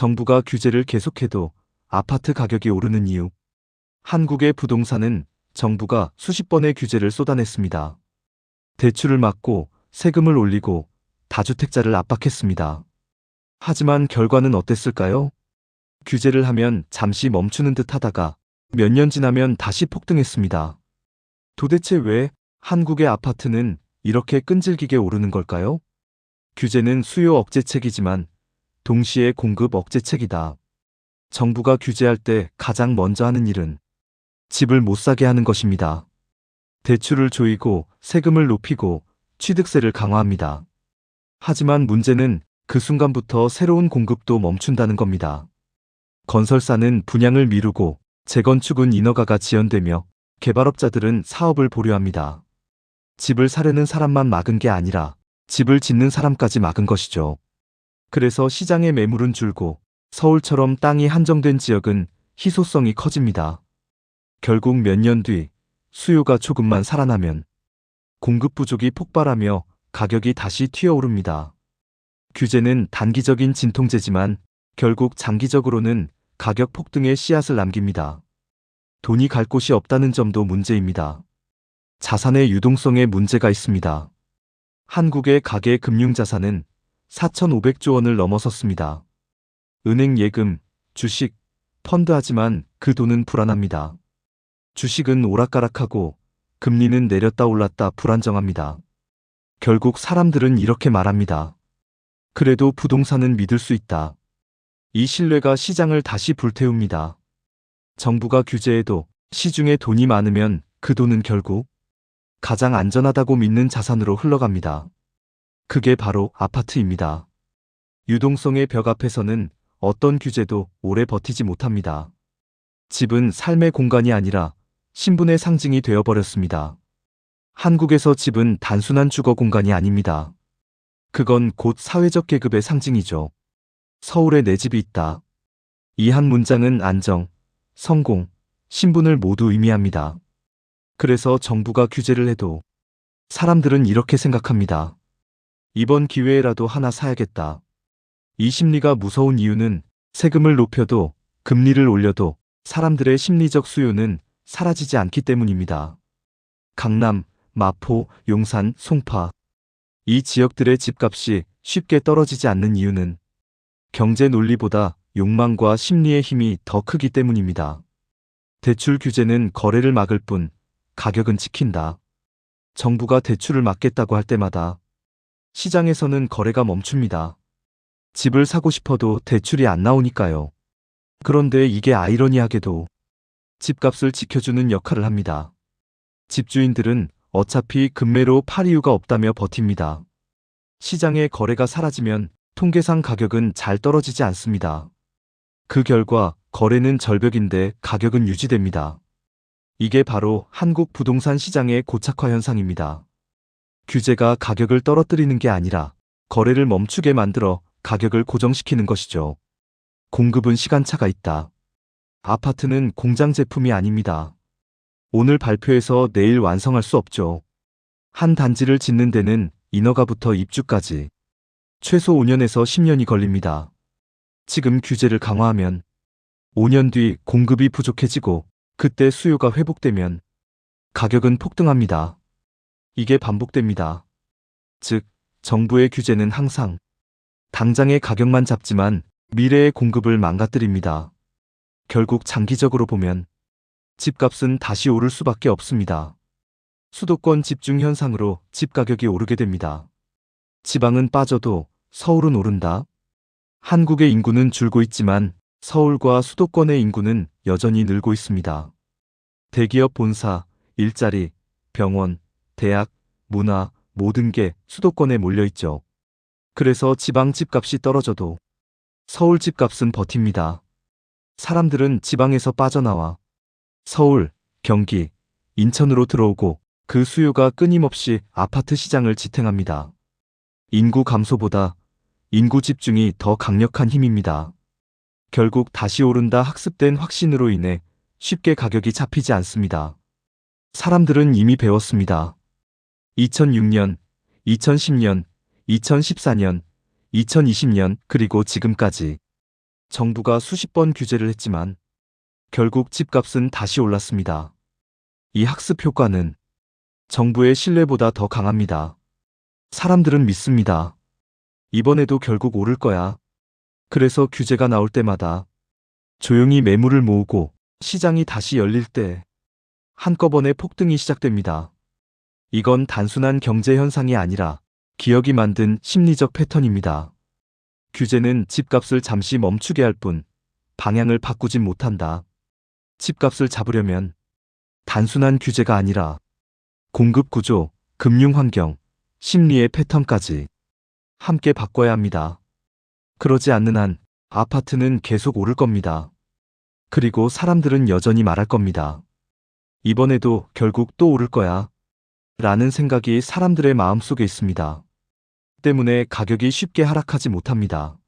정부가 규제를 계속해도 아파트 가격이 오르는 이유. 한국의 부동산은 정부가 수십 번의 규제를 쏟아냈습니다. 대출을 막고 세금을 올리고 다주택자를 압박했습니다. 하지만 결과는 어땠을까요? 규제를 하면 잠시 멈추는 듯 하다가 몇 년 지나면 다시 폭등했습니다. 도대체 왜 한국의 아파트는 이렇게 끈질기게 오르는 걸까요? 규제는 수요 억제책이지만 동시에 공급 억제책이다. 정부가 규제할 때 가장 먼저 하는 일은 집을 못 사게 하는 것입니다. 대출을 조이고 세금을 높이고 취득세를 강화합니다. 하지만 문제는 그 순간부터 새로운 공급도 멈춘다는 겁니다. 건설사는 분양을 미루고 재건축은 인허가가 지연되며 개발업자들은 사업을 보류합니다. 집을 사려는 사람만 막은 게 아니라 집을 짓는 사람까지 막은 것이죠. 그래서 시장의 매물은 줄고 서울처럼 땅이 한정된 지역은 희소성이 커집니다. 결국 몇 년 뒤 수요가 조금만 살아나면 공급 부족이 폭발하며 가격이 다시 튀어오릅니다. 규제는 단기적인 진통제지만 결국 장기적으로는 가격 폭등의 씨앗을 남깁니다. 돈이 갈 곳이 없다는 점도 문제입니다. 자산의 유동성에 문제가 있습니다. 한국의 가계 금융자산은 4,500조 원을 넘어섰습니다. 은행 예금, 주식, 펀드 하지만 그 돈은 불안합니다. 주식은 오락가락하고 금리는 내렸다 올랐다 불안정합니다. 결국 사람들은 이렇게 말합니다. 그래도 부동산은 믿을 수 있다. 이 신뢰가 시장을 다시 불태웁니다. 정부가 규제해도 시중에 돈이 많으면 그 돈은 결국 가장 안전하다고 믿는 자산으로 흘러갑니다. 그게 바로 아파트입니다. 유동성의 벽 앞에서는 어떤 규제도 오래 버티지 못합니다. 집은 삶의 공간이 아니라 신분의 상징이 되어버렸습니다. 한국에서 집은 단순한 주거 공간이 아닙니다. 그건 곧 사회적 계급의 상징이죠. 서울에 내 집이 있다. 이 한 문장은 안정, 성공, 신분을 모두 의미합니다. 그래서 정부가 규제를 해도 사람들은 이렇게 생각합니다. 이번 기회에라도 하나 사야겠다. 이 심리가 무서운 이유는 세금을 높여도 금리를 올려도 사람들의 심리적 수요는 사라지지 않기 때문입니다. 강남, 마포, 용산, 송파. 이 지역들의 집값이 쉽게 떨어지지 않는 이유는 경제 논리보다 욕망과 심리의 힘이 더 크기 때문입니다. 대출 규제는 거래를 막을 뿐 가격은 지킨다. 정부가 대출을 막겠다고 할 때마다 시장에서는 거래가 멈춥니다. 집을 사고 싶어도 대출이 안 나오니까요. 그런데 이게 아이러니하게도 집값을 지켜주는 역할을 합니다. 집주인들은 어차피 급매로 팔 이유가 없다며 버팁니다. 시장의 거래가 사라지면 통계상 가격은 잘 떨어지지 않습니다. 그 결과 거래는 절벽인데 가격은 유지됩니다. 이게 바로 한국 부동산 시장의 고착화 현상입니다. 규제가 가격을 떨어뜨리는 게 아니라 거래를 멈추게 만들어 가격을 고정시키는 것이죠. 공급은 시간차가 있다. 아파트는 공장 제품이 아닙니다. 오늘 발표해서 내일 완성할 수 없죠. 한 단지를 짓는 데는 인허가부터 입주까지 최소 5년에서 10년이 걸립니다. 지금 규제를 강화하면 5년 뒤 공급이 부족해지고 그때 수요가 회복되면 가격은 폭등합니다. 이게 반복됩니다. 즉, 정부의 규제는 항상 당장의 가격만 잡지만 미래의 공급을 망가뜨립니다. 결국 장기적으로 보면 집값은 다시 오를 수밖에 없습니다. 수도권 집중 현상으로 집 가격이 오르게 됩니다. 지방은 빠져도 서울은 오른다. 한국의 인구는 줄고 있지만 서울과 수도권의 인구는 여전히 늘고 있습니다. 대기업 본사, 일자리, 병원, 대학, 문화 모든 게 수도권에 몰려있죠. 그래서 지방 집값이 떨어져도 서울 집값은 버팁니다. 사람들은 지방에서 빠져나와 서울, 경기, 인천으로 들어오고 그 수요가 끊임없이 아파트 시장을 지탱합니다. 인구 감소보다 인구 집중이 더 강력한 힘입니다. 결국 다시 오른다 학습된 확신으로 인해 쉽게 가격이 잡히지 않습니다. 사람들은 이미 배웠습니다. 2006년, 2010년, 2014년, 2020년 그리고 지금까지 정부가 수십 번 규제를 했지만 결국 집값은 다시 올랐습니다. 이 학습 효과는 정부의 신뢰보다 더 강합니다. 사람들은 믿습니다. 이번에도 결국 오를 거야. 그래서 규제가 나올 때마다 조용히 매물을 모으고 시장이 다시 열릴 때 한꺼번에 폭등이 시작됩니다. 이건 단순한 경제 현상이 아니라 기억이 만든 심리적 패턴입니다. 규제는 집값을 잠시 멈추게 할 뿐 방향을 바꾸진 못한다. 집값을 잡으려면 단순한 규제가 아니라 공급 구조, 금융 환경, 심리의 패턴까지 함께 바꿔야 합니다. 그러지 않는 한 아파트는 계속 오를 겁니다. 그리고 사람들은 여전히 말할 겁니다. 이번에도 결국 또 오를 거야. 라는 생각이 사람들의 마음속에 있습니다. 때문에 가격이 쉽게 하락하지 못합니다.